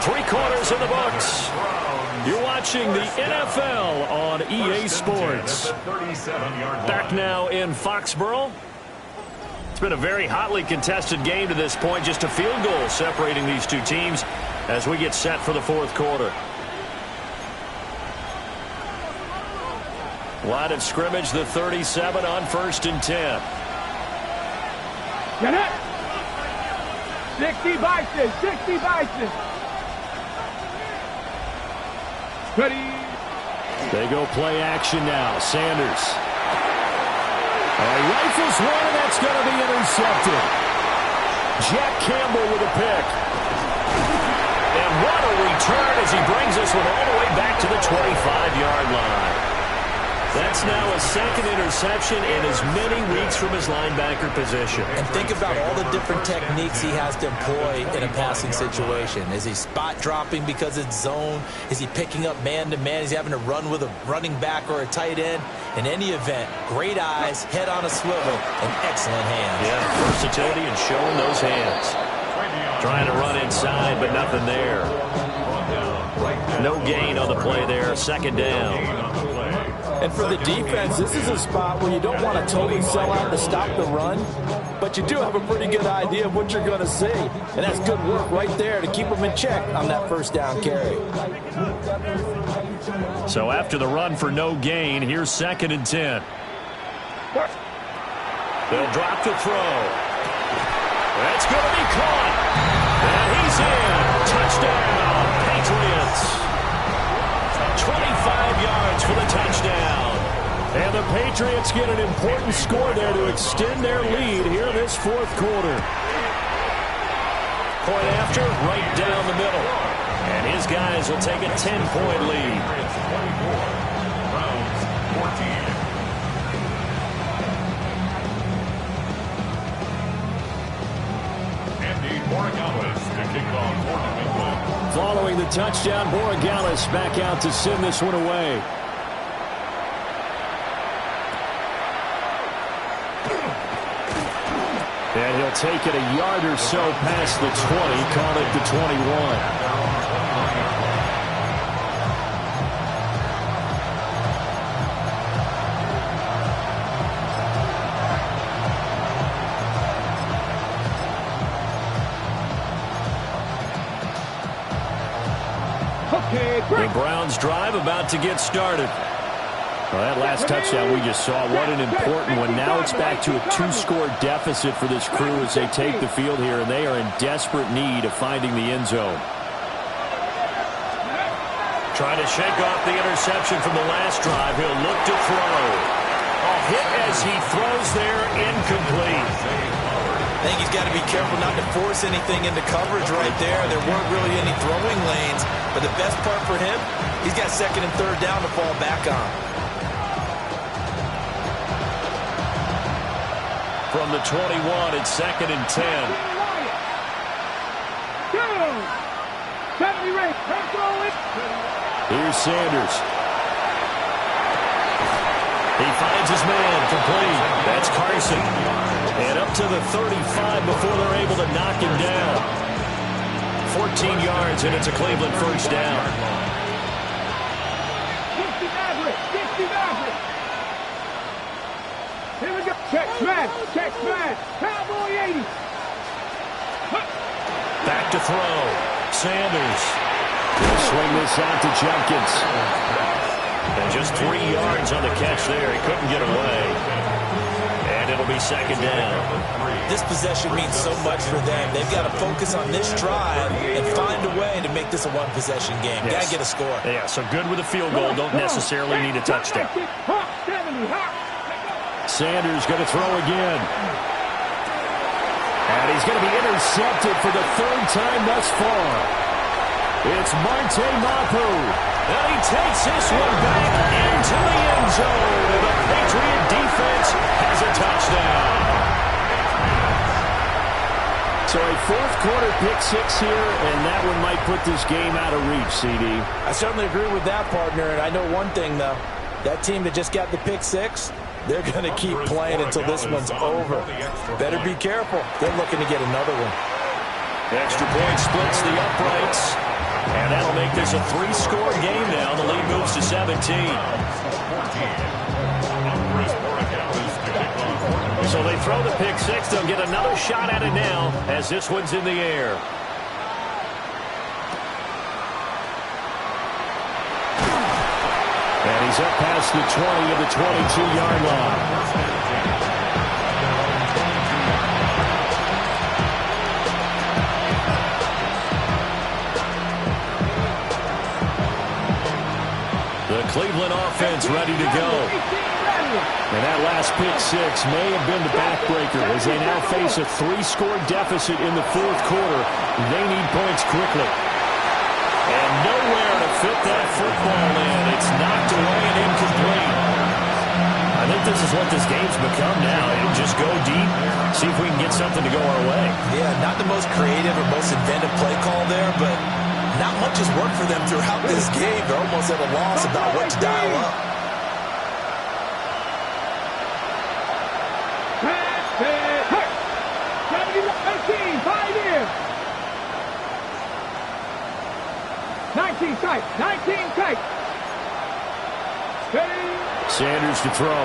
3 quarters in the books. You're watching the NFL on EA Sports. Back now in Foxborough. It's been a very hotly contested game to this point. Just a field goal separating these two teams as we get set for the fourth quarter. Line of scrimmage, the 37 on 1st and 10. Get it! 60 Bison! 60 Bison! Ready! They go play action now. Sanders. Rifles one, and that's going to be intercepted. Jack Campbell with a pick. And what a return as he brings us one all the way back to the 25-yard line. That's now a second interception in as many weeks from his linebacker position. And think about all the different techniques he has to employ in a passing situation. Is he spot dropping because it's zone? Is he picking up man-to-man? Is he having to run with a running back or a tight end? In any event, great eyes, head on a swivel, and excellent hands. Yeah, versatility and showing those hands. Trying to run inside, but nothing there. No gain on the play there. Second down. And for the defense, this is a spot where you don't want to totally sell out to stop the run, but you do have a pretty good idea of what you're going to see. And that's good work right there to keep them in check on that first down carry. So after the run for no gain, here's 2nd and 10. They'll drop to throw. That's going to be caught. And he's in. Touchdown, Patriots. 25 yards for the touchdown. And the Patriots get an important score there to extend their lead here in this fourth quarter. Point after, right down the middle. And his guys will take a 10-point lead. 14. Andy Morales to kick off for New England. Following the touchdown, Borregales back out to send this one away. And he'll take it a yard or so past the 20, call it the 21. The Browns drive about to get started. Well, that last touchdown we just saw, what an important one. Now it's back to a 2-score deficit for this crew as they take the field here, and they are in desperate need of finding the end zone. Trying to shake off the interception from the last drive. He'll look to throw. A hit as he throws there, incomplete. I think he's got to be careful not to force anything into coverage right there. There weren't really any throwing lanes, but the best part for him, he's got 2nd and 3rd down to fall back on. From the 21, it's 2nd and 10. Here's Sanders. He finds his man, complete. That's Carson. And up to the 35 before they're able to knock him down. 14 yards, and it's a Cleveland first down. 60 Maverick. Here we go. Check smash. Cowboy 80. Back to throw. Sanders. He'll swing this out to Jenkins. And just 3 yards on the catch there. He couldn't get away. And it'll be second down. This possession means so much for them. They've got to focus on this drive and find a way to make this a one-possession game. Yes. Got to get a score. Yeah, so good with a field goal. Don't necessarily need a touchdown. Sanders going to throw again. And he's going to be intercepted for the third time thus far. It's Marte Mapu. And he takes this one back into the end zone. And the Patriot defense has a touchdown. So a fourth quarter pick-6 here, and that one might put this game out of reach, CD. I certainly agree with that, partner. And I know one thing, though. That team that just got the pick-6, they're going to keep playing until this one's over. Better be careful. They're looking to get another one. The extra point splits the uprights. And that'll make this a 3-score game now. The lead moves to 17. So they throw the pick-6. They'll get another shot at it now as this one's in the air. And he's up past the 20 of the 22-yard line. Cleveland offense ready to go. And that last pick-6 may have been the backbreaker as they now face a 3-score deficit in the fourth quarter. They need points quickly. And nowhere to fit that football in. It's knocked away and incomplete. I think this is what this game's become now. It'll just go deep, see if we can get something to go our way. Yeah, not the most creative or most inventive play call there, but not much has worked for them throughout this game. They're almost at a loss about what to dial up. Sanders to throw.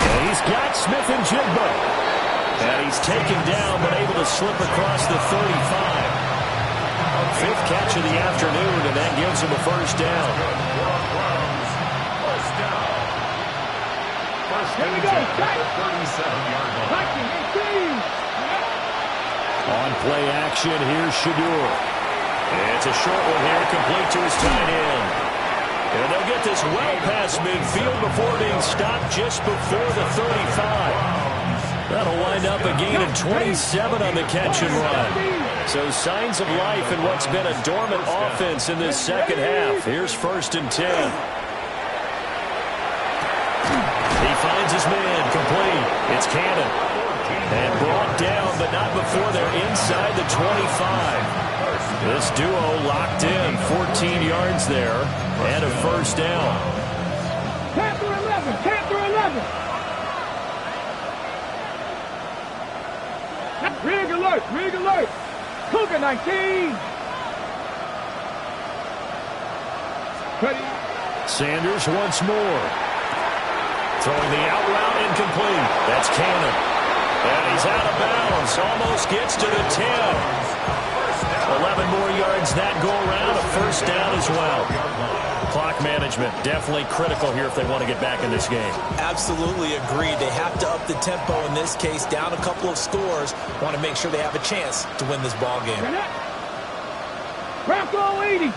And he's got Smith and Jigba. And he's taken down, but able to slip across the 35. Fifth catch of the afternoon, and that gives him a first down. Here we go. 37-yard line. On play action, here's Shadur. It's a short one here, complete to his tight end. And they'll get this well past midfield before being stopped just before the 35. That'll wind up a gain of 27 on the catch and run. So signs of life in what's been a dormant offense in this second half. Here's 1st and 10. He finds his man, complete. It's Cannon. And brought down, but not before they're inside the 25. This duo locked in, 14 yards there, and a first down. Panther 11, Panther 11. Rig alert, rig alert. Cougar 19. Ready. Sanders once more. Throwing the out route, incomplete. That's Cannon. And he's out of bounds. Almost gets to the 10. 11 more yards that go around. A first down as well. Clock management definitely critical here if they want to get back in this game. Absolutely agreed. They have to up the tempo in this case. Down a couple of scores. Want to make sure they have a chance to win this ball game. Bronco 80.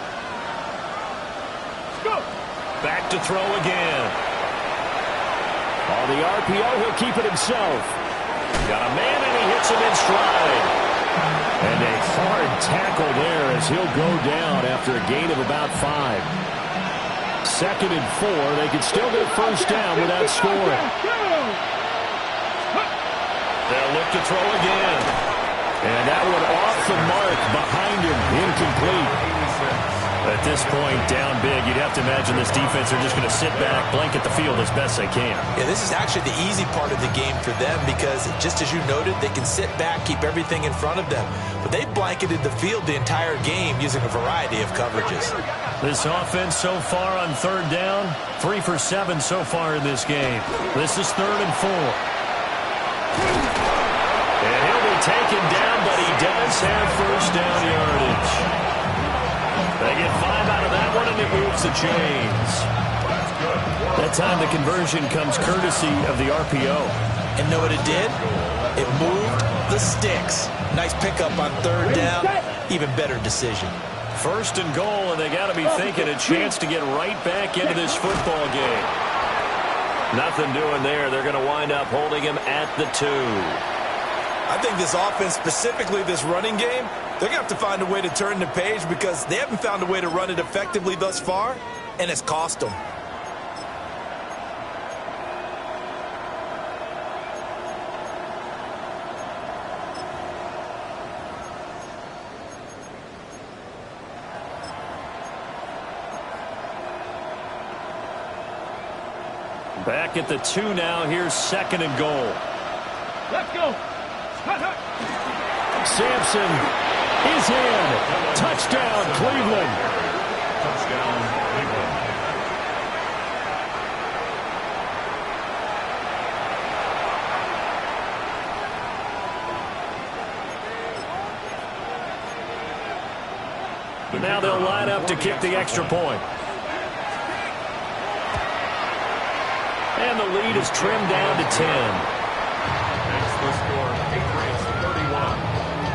Go. Back to throw again. On the RPO, he'll keep it himself. Got a man and he hits him in stride. And a hard tackle there as he'll go down after a gain of about 5. 2nd and 4. They could still get a first down without scoring. They'll look to throw again. And that one off the mark behind him. Incomplete. At this point, down big, you'd have to imagine this defense are just going to sit back, blanket the field as best they can. Yeah, this is actually the easy part of the game for them because, just as you noted, they can sit back, keep everything in front of them. But they blanketed the field the entire game using a variety of coverages. This offense so far on 3rd down, 3 for 7 so far in this game. This is 3rd and 4. And he'll be taken down, but he does have first down yardage. They get 5 out of that one, and it moves the chains. That time the conversion comes courtesy of the RPO. And know what it did? It moved the sticks. Nice pickup on third down. Even better decision. First and goal, and they got to be thinking a chance to get right back into this football game. Nothing doing there. They're going to wind up holding him at the 2. I think this offense, specifically this running game, they're going to have to find a way to turn the page because they haven't found a way to run it effectively thus far, and it's cost them. Back at the 2 now. Here's second and goal. Let's go. Sampson is in. Touchdown, Cleveland. Touchdown, Cleveland. Now they'll line up to kick the extra point. And the lead is trimmed down to 10. Next the score, Patriots 31,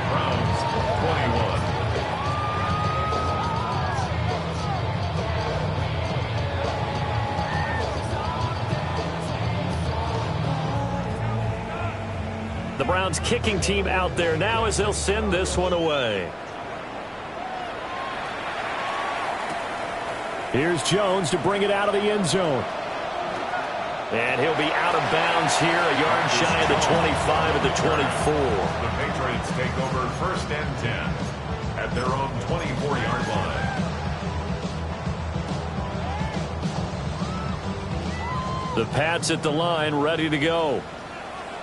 Browns 21. The Browns kicking team out there now as they'll send this one away. Here's Jones to bring it out of the end zone. And he'll be out of bounds here, a yard shy of the 25 at the 24. The Patriots take over first and 10 at their own 24-yard line. The Pats at the line, ready to go.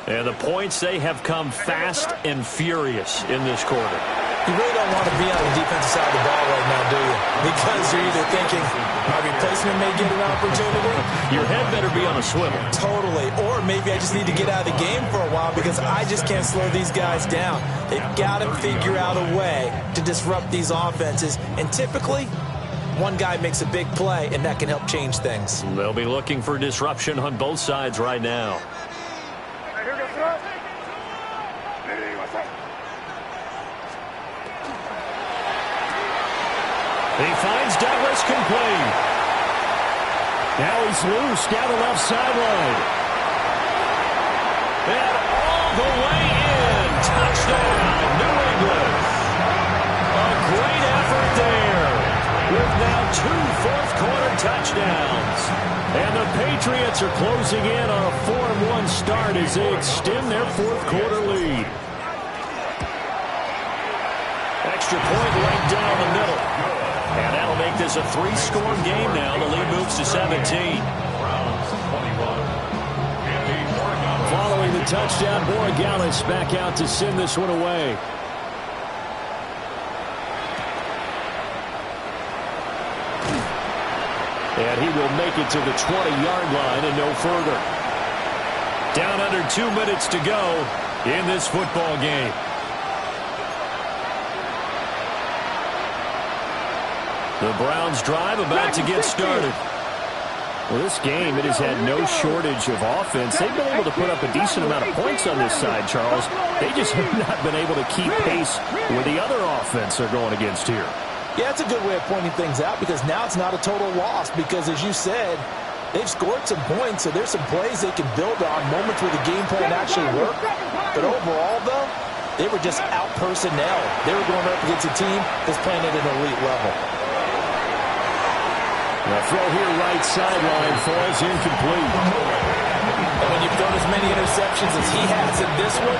And the points, they have come fast and furious in this quarter. You really don't want to be on the defensive side of the ball right now, do you? Because you're either thinking, my replacement may get an opportunity. Your head better be on a swivel. Totally. Or maybe I just need to get out of the game for a while because I just can't slow these guys down. They've got to figure out a way to disrupt these offenses. And typically, one guy makes a big play, and that can help change things. They'll be looking for disruption on both sides right now. He finds Douglas complete. Now he's loose down the left sideline. And all the way in. Touchdown, New England. A great effort there. With now 2 fourth-quarter touchdowns. And the Patriots are closing in on a 4-1 start as they extend their fourth-quarter lead. Extra point right down the middle. And that'll make this a 3-score game now. The lead moves to 17. Following the touchdown, Borregales back out to send this one away. And he will make it to the 20-yard line and no further. Down under 2 minutes to go in this football game. The Browns drive about to get started. Well, this game, it has had no shortage of offense. They've been able to put up a decent amount of points on this side, Charles. They just have not been able to keep pace with the other offense they're going against here. Yeah, it's a good way of pointing things out because now it's not a total loss because, as you said, they've scored some points, so there's some plays they can build on, moments where the game plan actually worked. But overall, though, they were just out-personnel. They were going up against a team that's playing at an elite level. The throw here right sideline falls incomplete. And when you've thrown as many interceptions as he has in this one,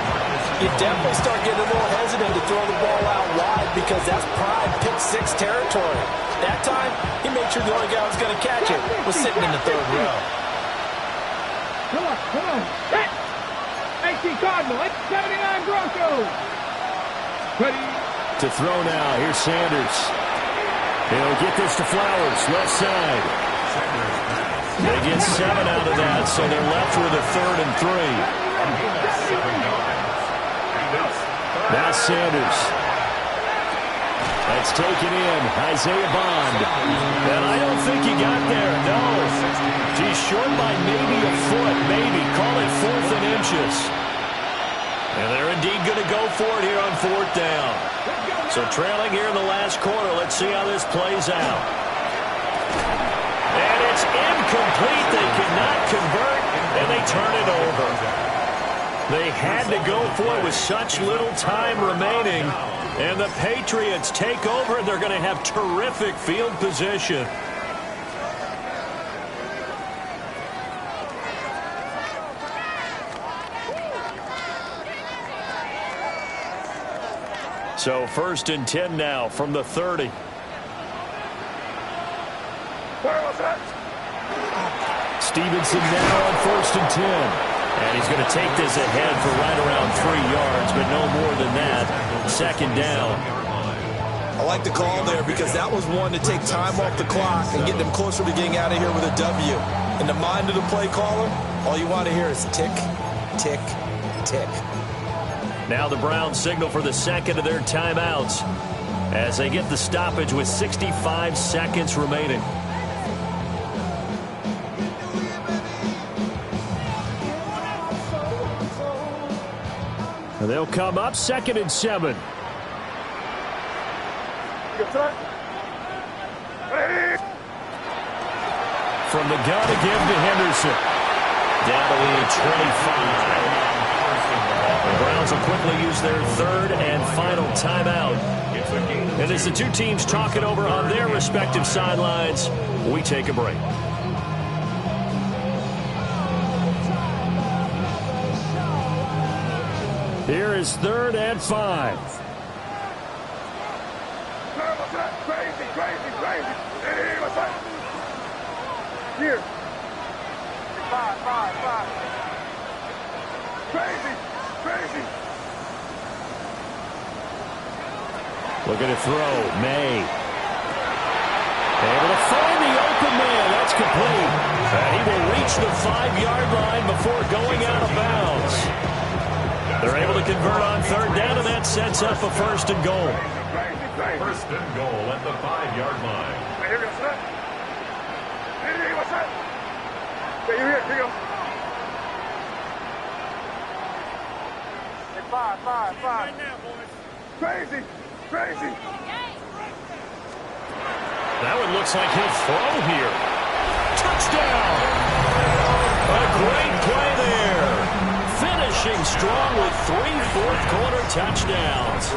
you definitely start getting a little hesitant to throw the ball out wide because that's prime pick-6 territory. That time, he made sure the only guy who was going to catch it was sitting in the third row. Come on. 18 Cardinal, 79 Broncos. Ready. To throw now. Here's Sanders. He'll get this to Flowers, left side. They get 7 out of that, so they're left with a 3rd and 3. Now Sanders. That's taken in. Isaiah Bond. And I don't think he got there, no. short by maybe a foot, maybe. Call it 4th and inches. And they're indeed going to go for it here on 4th down. So trailing here in the last quarter. Let's see how this plays out. And it's incomplete. They cannot convert, and they turn it over. They had to go for it with such little time remaining. And the Patriots take over, and they're going to have terrific field position. So 1st and 10 now from the 30. Stevenson now on 1st and 10. And he's going to take this ahead for right around 3 yards, but no more than that. 2nd down. I like the call there because that was one to take time off the clock and get them closer to getting out of here with a W. In the mind of the play caller, all you want to hear is tick, tick, tick. Now the Browns signal for the 2nd of their timeouts as they get the stoppage with 65 seconds remaining. And they'll come up 2nd and 7. From the gun again to Henderson. Down to the 25. The Browns will quickly use their 3rd and final timeout. And as the two teams talk it over on their respective sidelines, we take a break. Here is 3rd and 5. Here. 5. Crazy. Looking to throw. May. Able to find the open man. That's complete. And he will reach the 5-yard line before going out of bounds. They're able to convert on 3rd down, and that sets up a 1st and goal. 1st and goal at the 5-yard line. Here we go, son. Hey, what's that? Hey, here you go. 5. Right now, boys. Crazy. That one looks like he'll throw here. Touchdown! A great play there. Finishing strong with 3 fourth-quarter touchdowns.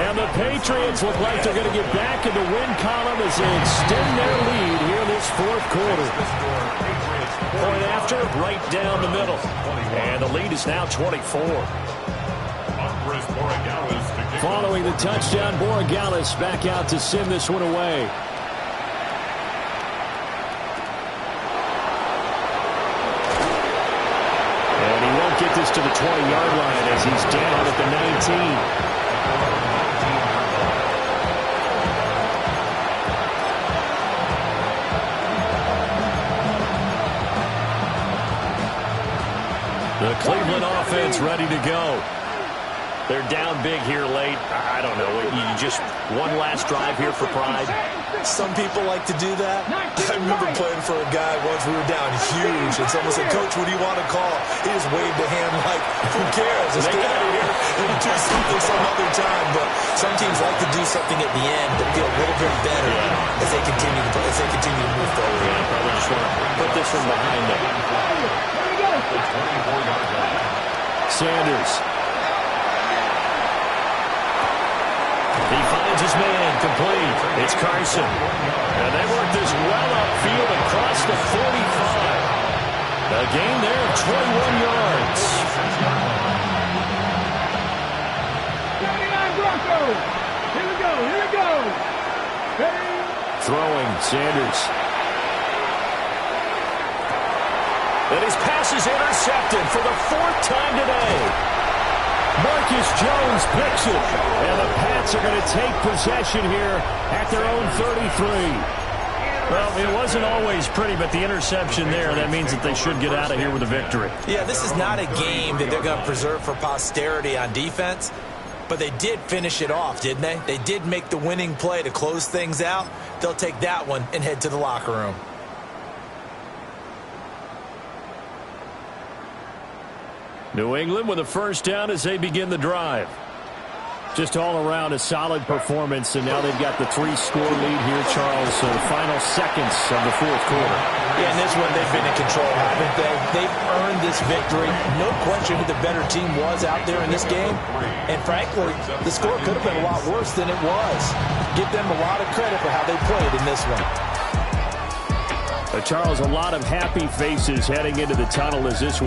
And the Patriots look like they're going to get back in the win column as they extend their lead here in this 4th quarter. Point after, right down the middle. And the lead is now 24. Following the touchdown, Borregales back out to send this one away. And he won't get this to the 20-yard line as he's down at the 19. The Cleveland offense ready to go. They're down big here late. I don't know. You just one last drive here for pride. Some people like to do that. I remember playing for a guy once. We were down huge, and someone said, "Coach, what do you want to call?" He just waved a hand like, "Who cares? Let's get out of here and do something some other time." But some teams like to do something at the end to feel a little bit better as they continue to move forward. Yeah, probably just want to put this one behind them. Sanders. He finds his man complete. It's Carson. And they work this well upfield across the 45. A gain there of 21 yards. 39 Broncos. Here we go. Ready? Throwing, Sanders. And his pass is intercepted for the 4th time today. Marcus Jones picks it, and the Pats are going to take possession here at their own 33. Well, it wasn't always pretty, but the interception there, that means that they should get out of here with a victory. Yeah, this is not a game that they're going to preserve for posterity on defense, but they did finish it off, didn't they? They did make the winning play to close things out. They'll take that one and head to the locker room. New England with a first down as they begin the drive. Just all around a solid performance, and now they've got the 3-score lead here, Charles. So the final seconds of the fourth quarter. Yeah, in this one they've been in control, haven't they? They've earned this victory. No question who the better team was out there in this game. And frankly, the score could have been a lot worse than it was. Give them a lot of credit for how they played in this one. Charles, a lot of happy faces heading into the tunnel as this